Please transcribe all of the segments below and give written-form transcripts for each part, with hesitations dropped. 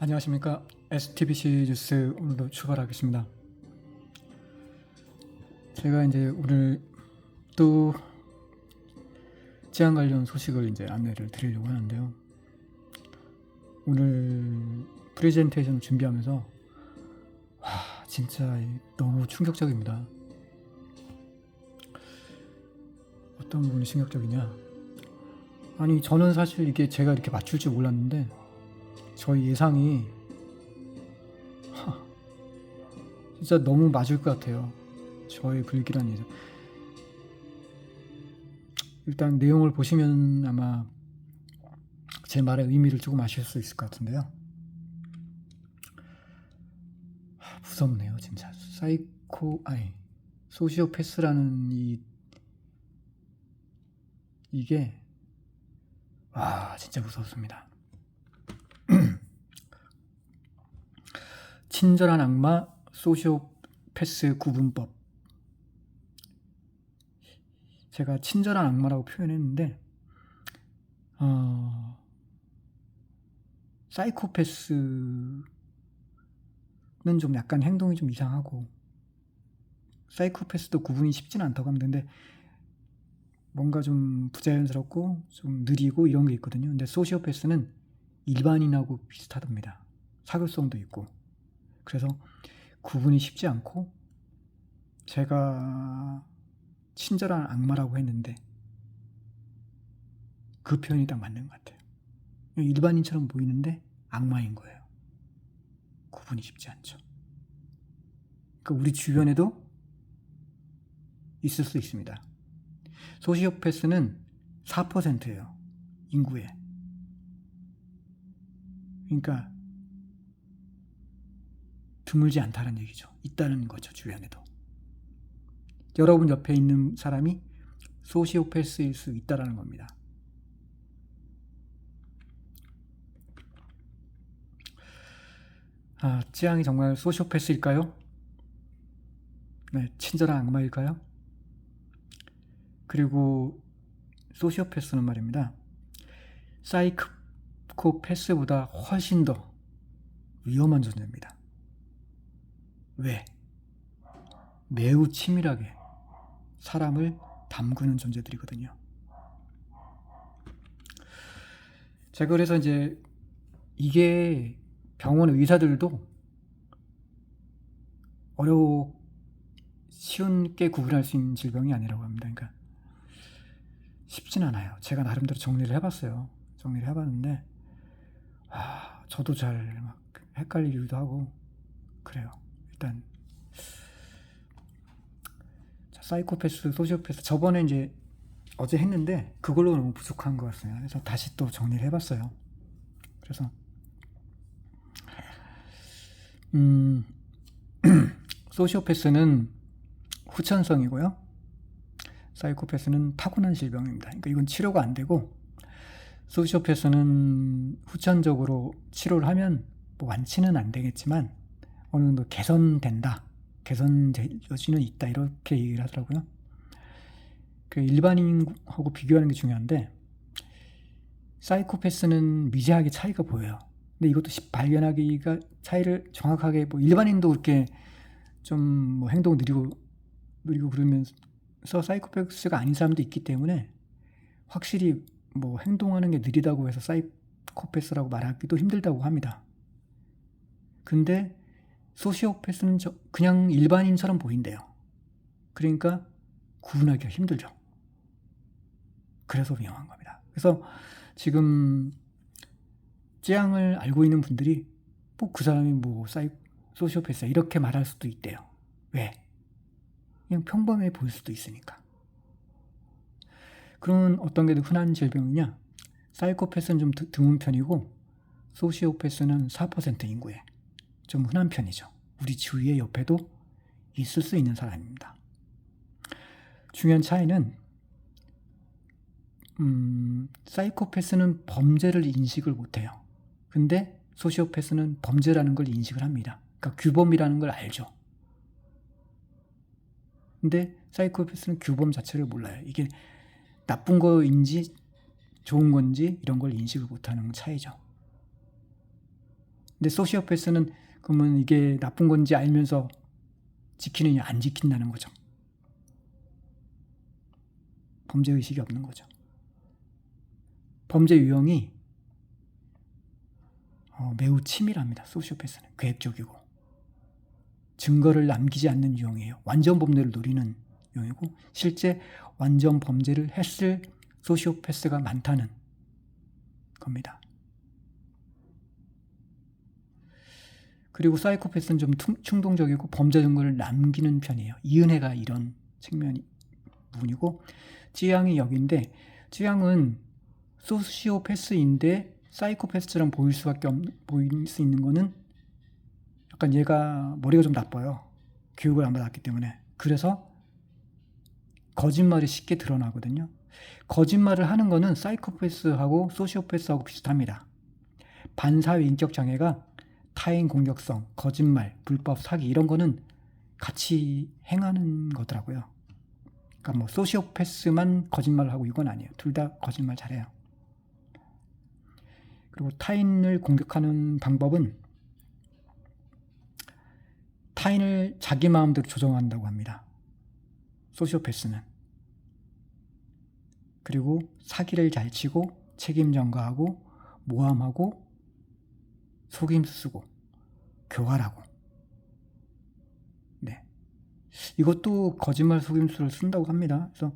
안녕하십니까. STBC 뉴스 오늘도 출발하겠습니다. 제가 이제 오늘 또 치안 관련 소식을 이제 안내를 드리려고 하는데요. 오늘 프레젠테이션을 준비하면서 와, 진짜 너무 충격적입니다. 어떤 부분이 충격적이냐? 아니, 저는 사실 이게 제가 이렇게 맞출 줄 몰랐는데 저희 예상이 진짜 너무 맞을 것 같아요. 저의 불길한 예상. 일단 내용을 보시면 아마 제 말의 의미를 조금 아실 수 있을 것 같은데요. 무섭네요, 진짜. 소시오패스라는 이게 진짜 무섭습니다. 친절한 악마 소시오패스 구분법. 제가 친절한 악마라고 표현했는데 사이코패스는 좀 약간 행동이 좀 이상하고 사이코패스도 구분이 쉽지는 않다고 하면 되는데 뭔가 좀 부자연스럽고 좀 느리고 이런 게 있거든요. 근데 소시오패스는 일반인하고 비슷하답니다. 사교성도 있고. 그래서 구분이 쉽지 않고 제가 친절한 악마라고 했는데 그 표현이 딱 맞는 것 같아요. 일반인처럼 보이는데 악마인 거예요. 구분이 쉽지 않죠. 그러니까 우리 주변에도 있을 수 있습니다. 소시오패스는 4%예요. 인구에. 그러니까 드물지 않다는 얘기죠. 있다는 거죠, 주변에도. 여러분 옆에 있는 사람이 소시오패스일 수 있다는 겁니다. 찌양이 정말 소시오패스일까요? 네, 친절한 악마일까요? 그리고 소시오패스는 말입니다. 사이코패스보다 훨씬 더 위험한 존재입니다. 왜? 매우 치밀하게 사람을 담그는 존재들이거든요. 제가 그래서 이제 이게 병원 의사들도 쉽게 구분할 수 있는 질병이 아니라고 합니다. 그러니까 쉽진 않아요. 제가 나름대로 정리를 해봤어요. 정리를 해봤는데 저도 잘 막 헷갈리기도 하고 그래요. 일단 사이코패스, 소시오패스 저번에 이제 어제 했는데 그걸로 너무 부족한 것 같아요. 그래서 다시 또 정리를 해봤어요. 그래서 소시오패스는 후천성이고요. 사이코패스는 타고난 질병입니다. 그러니까 이건 치료가 안 되고 소시오패스는 후천적으로 치료를 하면 뭐 완치는 안 되겠지만 어느 정도 개선된다. 개선 여지는 있다. 이렇게 얘기를 하더라고요. 그 일반인하고 비교하는 게 중요한데 사이코패스는 미세하게 차이가 보여요. 근데 이것도 발견하기가 차이를 정확하게 일반인도 그렇게 좀 뭐 행동 느리고 그러면서 사이코패스가 아닌 사람도 있기 때문에 확실히 뭐 행동하는 게 느리다고 해서 사이코패스라고 말하기도 힘들다고 합니다. 근데 소시오패스는 그냥 일반인처럼 보인대요. 그러니까 구분하기가 힘들죠. 그래서 위험한 겁니다. 그래서 지금 찌양을 알고 있는 분들이 그 사람이 소시오패스야 이렇게 말할 수도 있대요. 왜? 그냥 평범해 보일 수도 있으니까. 그러면 어떤 게 더 흔한 질병이냐? 사이코패스는 좀 드문 편이고 소시오패스는 4% 인구에 좀 흔한 편이죠. 우리 주위에 옆에도 있을 수 있는 사람입니다. 중요한 차이는 사이코패스는 범죄를 인식을 못해요. 근데 소시오패스는 범죄라는 걸 인식을 합니다. 그러니까 규범이라는 걸 알죠. 근데 사이코패스는 규범 자체를 몰라요. 이게 나쁜 거인지 좋은 건지 이런 걸 인식을 못하는 차이죠. 근데 소시오패스는 그러면 이게 나쁜 건지 알면서 지키느냐 안 지킨다는 거죠. 범죄의식이 없는 거죠. 범죄 유형이 매우 치밀합니다. 소시오패스는 계획적이고 증거를 남기지 않는 유형이에요. 완전 범죄를 노리는 유형이고 실제 완전 범죄를 했을 소시오패스가 많다는 겁니다. 그리고 사이코패스는 좀 충동적이고 범죄 증거를 남기는 편이에요. 이은혜가 이런 측면이 부분이고 쯔양이 여기인데 쯔양은 소시오패스인데 사이코패스처럼 보일 수 있는 거는 약간 얘가 머리가 좀 나빠요. 교육을 안 받았기 때문에. 그래서 거짓말이 쉽게 드러나거든요. 거짓말을 하는 거는 사이코패스하고 소시오패스하고 비슷합니다. 반사회 인격 장애가 타인 공격성, 거짓말, 불법 사기 이런 거는 같이 행하는 거더라고요. 그러니까 뭐 소시오패스만 거짓말을 하고 이건 아니에요. 둘 다 거짓말 잘해요. 그리고 타인을 공격하는 방법은 타인을 자기 마음대로 조정한다고 합니다. 소시오패스는. 그리고 사기를 잘 치고 책임 전가하고 모함하고 속임수 쓰고 교활하고. 네. 이것도 거짓말 속임수를 쓴다고 합니다. 그래서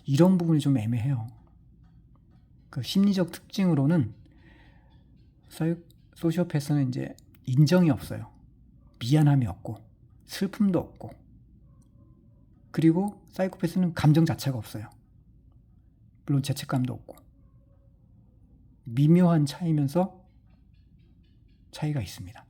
이런 부분이 좀 애매해요. 그 심리적 특징으로는 소시오패스는 이제 인정이 없어요. 미안함이 없고 슬픔도 없고 그리고 사이코패스는 감정 자체가 없어요. 물론 죄책감도 없고 미묘한 차이면서 차이가 있습니다.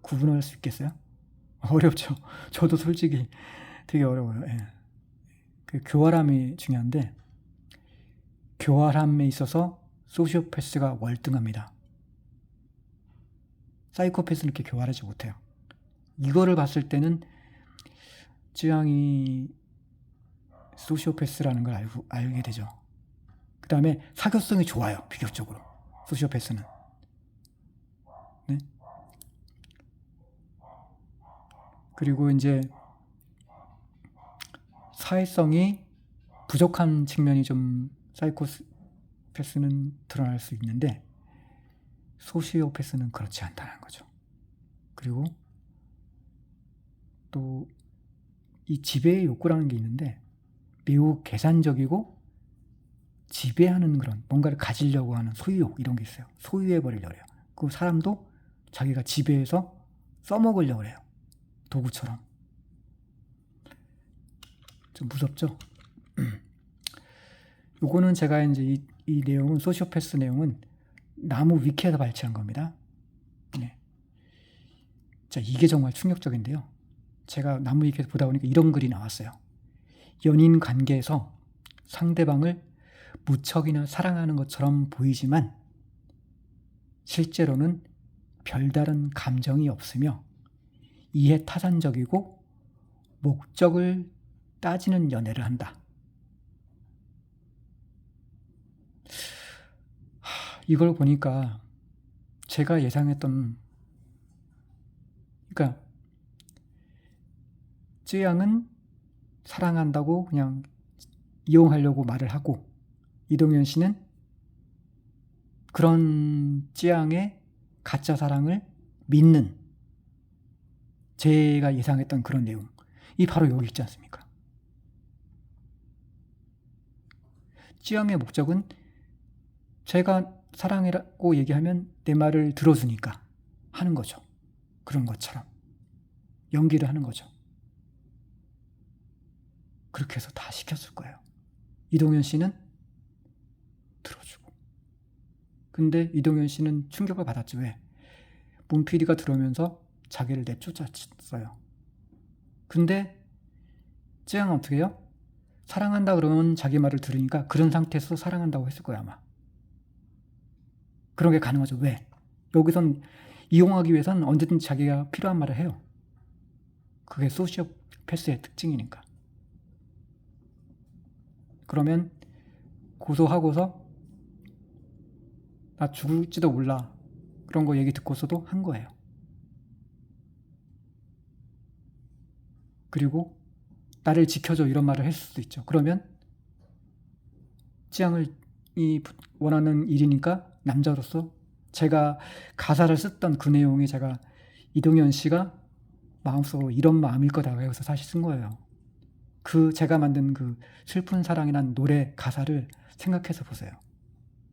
구분할 수 있겠어요? 어렵죠. 저도 솔직히 되게 어려워요. 예. 그 교활함이 중요한데 교활함에 있어서 소시오패스가 월등합니다. 사이코패스는 이렇게 교활하지 못해요. 이거를 봤을 때는 쯔양이 소시오패스라는 걸 알게 되죠. 그 다음에 사교성이 좋아요. 비교적으로 소시오패스는. 네? 그리고 이제 사회성이 부족한 측면이 좀 사이코패스는 드러날 수 있는데 소시오패스는 그렇지 않다는 거죠. 그리고 또 이 지배의 욕구라는 게 있는데 매우 계산적이고 지배하는 그런 뭔가를 가지려고 하는 소유욕 이런 게 있어요. 소유해버리려고 해요. 그 사람도 자기가 지배해서 써먹으려고 해요. 도구처럼. 좀 무섭죠? 요거는 제가 이제 이 내용은 소시오패스 내용은 나무 위키에서 발췌한 겁니다. 네. 자, 이게 정말 충격적인데요. 제가 나무 위키에서 보다 보니까 이런 글이 나왔어요. 연인 관계에서 상대방을 무척이나 사랑하는 것처럼 보이지만 실제로는 별다른 감정이 없으며 이해타산적이고 목적을 따지는 연애를 한다. 이걸 보니까 제가 예상했던, 그러니까 쯔양은 사랑한다고 그냥 이용하려고 말을 하고 이동현 씨는 그런 쯔양의 가짜 사랑을 믿는, 제가 예상했던 그런 내용, 이 바로 여기 있지 않습니까? 쯔양의 목적은 제가 사랑이라고 얘기하면 내 말을 들어주니까 하는 거죠. 그런 것처럼 연기를 하는 거죠. 그렇게 해서 다 시켰을 거예요. 이동현 씨는 들어주고. 근데 이동현 씨는 충격을 받았지. 왜? 문 PD가 들어오면서 자기를 내쫓았어요. 근데 쯔양은 어떻게 해요? 사랑한다 그러면 자기 말을 들으니까 그런 상태에서 사랑한다고 했을 거야 아마. 그런 게 가능하죠. 왜? 여기선 이용하기 위해서는 언제든 자기가 필요한 말을 해요. 그게 소시오패스의 특징이니까. 그러면 고소하고서 나 죽을지도 몰라. 그런 거 얘기 듣고서도 한 거예요. 그리고 나를 지켜줘 이런 말을 했을 수도 있죠. 그러면 찌양을 원하는 일이니까 남자로서 제가 가사를 썼던 그 내용이 제가 이동현 씨가 마음속으로 이런 마음일 거다 해서 사실 쓴 거예요. 그 제가 만든 그 슬픈 사랑이란 노래 가사를 생각해서 보세요.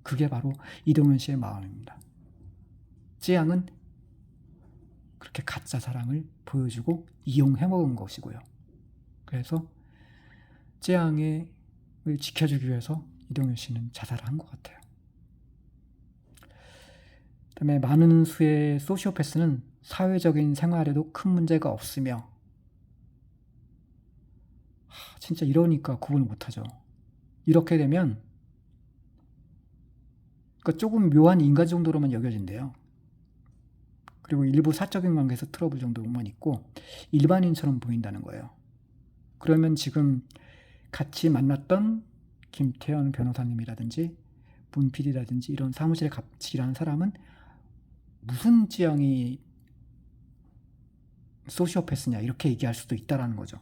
그게 바로 이동현 씨의 마음입니다. 찌양은 그렇게 가짜 사랑을 보여주고 이용해 먹은 것이고요. 그래서 찌양을 지켜주기 위해서 이동현 씨는 자살을 한 것 같아요. 그다음에 많은 수의 소시오패스는 사회적인 생활에도 큰 문제가 없으며, 진짜 이러니까 구분을 못하죠. 이렇게 되면 그러니까 조금 묘한 인간 정도로만 여겨진대요. 그리고 일부 사적인 관계에서 트러블 정도만 있고 일반인처럼 보인다는 거예요. 그러면 지금 같이 만났던 김태현 변호사님이라든지 문 PD라든지 이런 사무실에 같이 일하는 사람은 무슨 찌양이 소시오패스냐 이렇게 얘기할 수도 있다라는 거죠.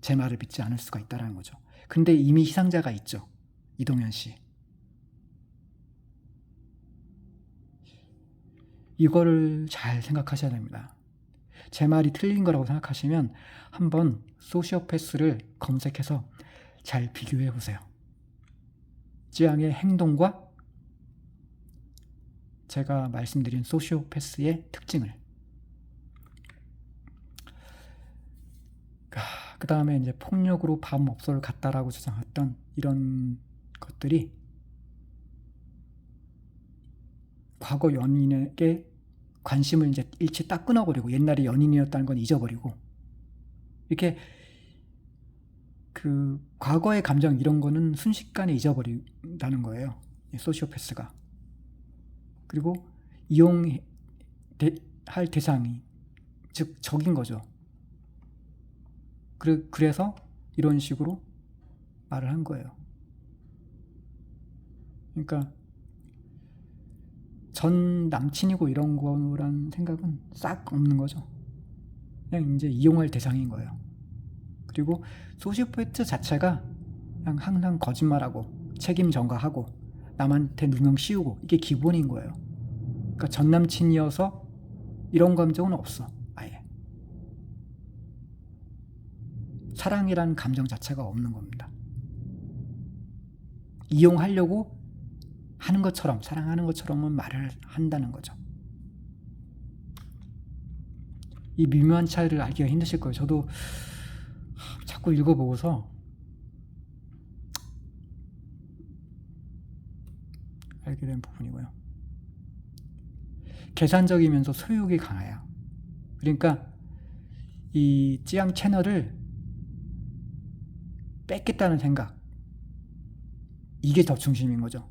제 말을 믿지 않을 수가 있다라는 거죠. 근데 이미 희생자가 있죠. 이동현 씨. 이거를 잘 생각하셔야 됩니다. 제 말이 틀린 거라고 생각하시면 한번 소시오패스를 검색해서 잘 비교해 보세요. 찌양의 행동과 제가 말씀드린 소시오패스의 특징을. 그 다음에 이제 폭력으로 밤업소를 갔다라고 주장했던 이런 것들이 과거 연인에게 관심을 이제 일치 딱 끊어버리고 옛날에 연인이었다는 건 잊어버리고 이렇게 그 과거의 감정 이런 거는 순식간에 잊어버린다는 거예요. 소시오패스가. 그리고 이용할 대상이 즉 적인 거죠. 그래서 이런 식으로 말을 한 거예요. 그러니까 전 남친이고 이런 거란 생각은 싹 없는 거죠. 그냥 이제 이용할 대상인 거예요. 그리고 소시오패스 자체가 그냥 항상 거짓말하고 책임 전가하고 남한테 누명 씌우고 이게 기본인 거예요. 그러니까 전 남친이어서 이런 감정은 없어. 아예. 사랑이라는 감정 자체가 없는 겁니다. 이용하려고 하는 것처럼 사랑하는 것처럼은 말을 한다는 거죠. 이 미묘한 차이를 알기가 힘드실 거예요. 저도 자꾸 읽어보고서 알게 된 부분이고요. 계산적이면서 소유욕이 강해요. 그러니까 이 찌양 채널을 뺏겠다는 생각, 이게 더 중심인 거죠.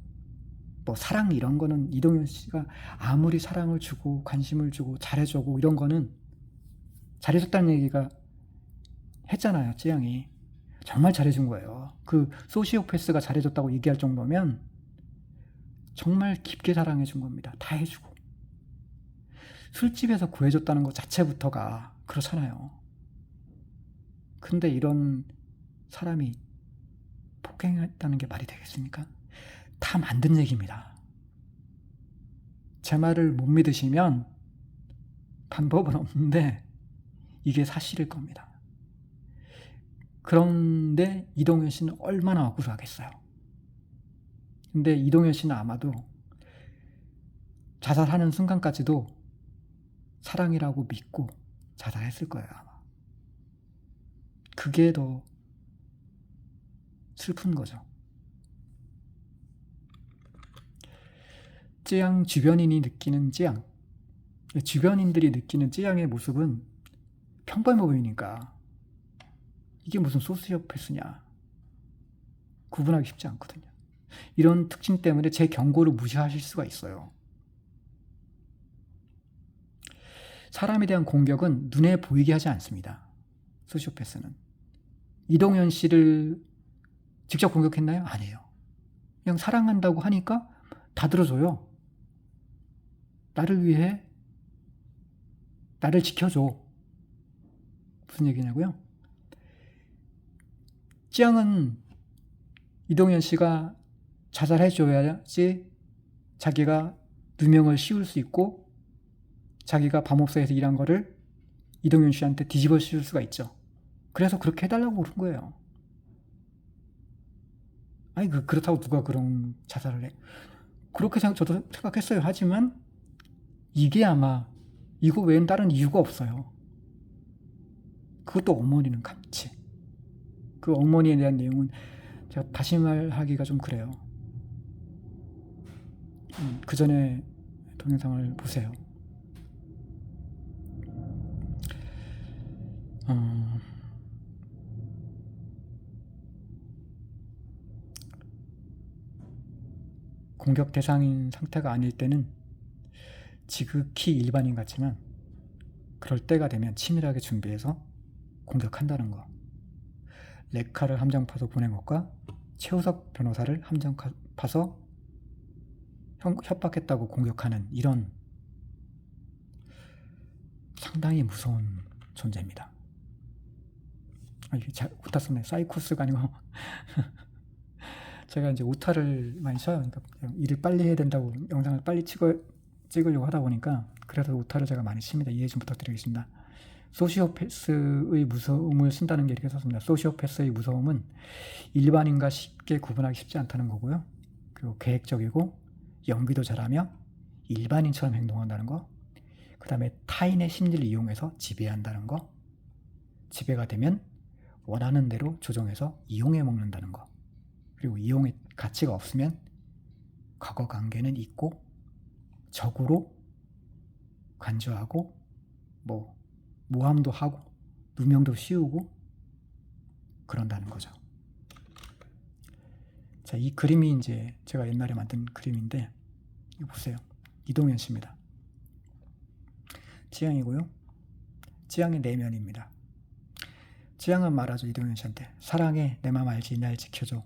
뭐 사랑 이런 거는 이동현 씨가 아무리 사랑을 주고 관심을 주고 잘해주고 이런 거는 잘해줬다는 얘기가 했잖아요. 찌양이 정말 잘해준 거예요. 그 소시오패스가 잘해줬다고 얘기할 정도면 정말 깊게 사랑해준 겁니다. 다 해주고 술집에서 구해줬다는 것 자체부터가 그렇잖아요. 근데 이런 사람이 폭행했다는 게 말이 되겠습니까? 다 만든 얘기입니다. 제 말을 못 믿으시면 방법은 없는데 이게 사실일 겁니다. 그런데 이동현 씨는 얼마나 억울하겠어요. 근데 이동현 씨는 아마도 자살하는 순간까지도 사랑이라고 믿고 자살했을 거예요. 아마. 그게 더 슬픈 거죠. 찌양 주변인이 느끼는 찌양, 주변인들이 느끼는 찌양의 모습은 평범해 보이니까 이게 무슨 소시오패스냐 구분하기 쉽지 않거든요. 이런 특징 때문에 제 경고를 무시하실 수가 있어요. 사람에 대한 공격은 눈에 보이게 하지 않습니다. 소시오패스는. 이동현 씨를 직접 공격했나요? 아니에요. 그냥 사랑한다고 하니까 다 들어줘요. 나를 위해 나를 지켜줘. 무슨 얘기냐고요? 찌양은 이동현 씨가 자살해줘야지 자기가 누명을 씌울 수 있고 자기가 밤업소에서 일한 거를 이동현 씨한테 뒤집어 씌울 수가 있죠. 그래서 그렇게 해달라고 그런 거예요. 아니 그렇다고 누가 그런 자살을 해? 그렇게 저도 생각했어요. 하지만 이게 아마 이거 외엔 다른 이유가 없어요. 그것도 어머니는 같이. 그 어머니에 대한 내용은 제가 다시 말하기가 좀 그래요. 그 전에 동영상을 보세요. 공격 대상인 상태가 아닐 때는 지극히 일반인 같지만 그럴 때가 되면 치밀하게 준비해서 공격한다는 거. 레카를 함정 파서 보낸 것과 최우석 변호사를 함정 파서 협박했다고 공격하는 이런 상당히 무서운 존재입니다. 이게 오타 썼네. 사이코스가 아니고 제가 이제 오타를 많이 써요. 그러니까 일을 빨리 해야 된다고 영상을 빨리 찍으려고 하다 보니까 그래서 오타를 제가 많이 씁니다. 이해 좀 부탁드리겠습니다. 소시오패스의 무서움을 쓴다는 게 이렇게 썼습니다. 소시오패스의 무서움은 일반인과 쉽게 구분하기 쉽지 않다는 거고요. 그리고 계획적이고 연기도 잘하며 일반인처럼 행동한다는 거. 그 다음에 타인의 심리를 이용해서 지배한다는 거. 지배가 되면 원하는 대로 조정해서 이용해 먹는다는 거. 그리고 이용의 가치가 없으면 과거 관계는 있고 적으로 간주하고 모함도 하고 누명도 씌우고 그런다는 거죠. 자, 이 그림이 이제 제가 옛날에 만든 그림인데 이거 보세요. 이동현 씨입니다. 찌양이고요. 찌양의 내면입니다. 찌양은 말하죠. 이동현 씨한테 사랑해, 내 맘 알지, 날 지켜줘.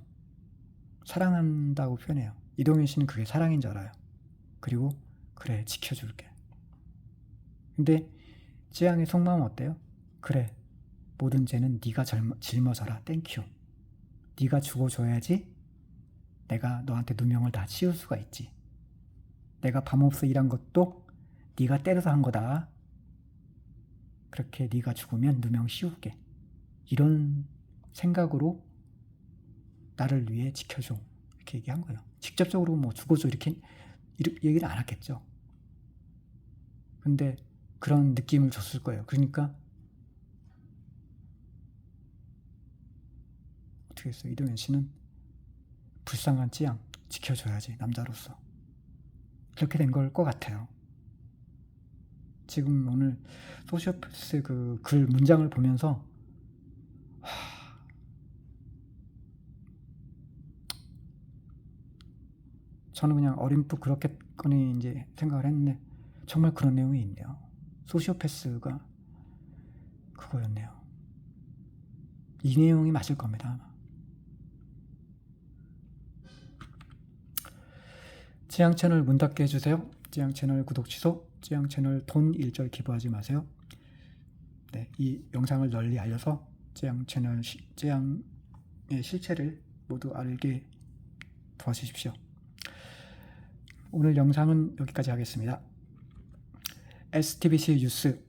사랑한다고 표현해요. 이동현 씨는 그게 사랑인 줄 알아요. 그리고 그래, 지켜줄게. 근데 찌양의 속마음은 어때요? 그래, 모든 죄는 네가 짊어져라. 땡큐. 네가 죽어줘야지 내가 너한테 누명을 다 씌울 수가 있지. 내가 밤없이 일한 것도 네가 때려서 한 거다. 그렇게 네가 죽으면 누명 씌울게. 이런 생각으로 나를 위해 지켜줘. 이렇게 얘기한 거예요. 직접적으로 죽어줘 이렇게 얘기를 안 했겠죠. 근데 그런 느낌을 줬을 거예요. 그러니까 어떻게 했어요? 이동현 씨는 불쌍한 찌양 지켜줘야지 남자로서. 그렇게 된 걸 것 같아요. 지금 오늘 소시오패스 그 글 문장을 보면서 저는 그냥 어림풋 그렇겠거니 이제 생각을 했는데 정말 그런 내용이 있네요. 소시오패스가 그거였네요. 이 내용이 맞을 겁니다. 찌양 채널 문 닫게 해주세요. 찌양 채널 구독 취소, 찌양 채널 돈 일절 기부하지 마세요. 네, 이 영상을 널리 알려서 찌양 채널 찌양의 실체를 모두 알게 도와주십시오. 오늘 영상은 여기까지 하겠습니다. STBC 뉴스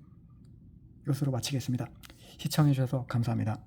이것으로 마치겠습니다. 시청해주셔서 감사합니다.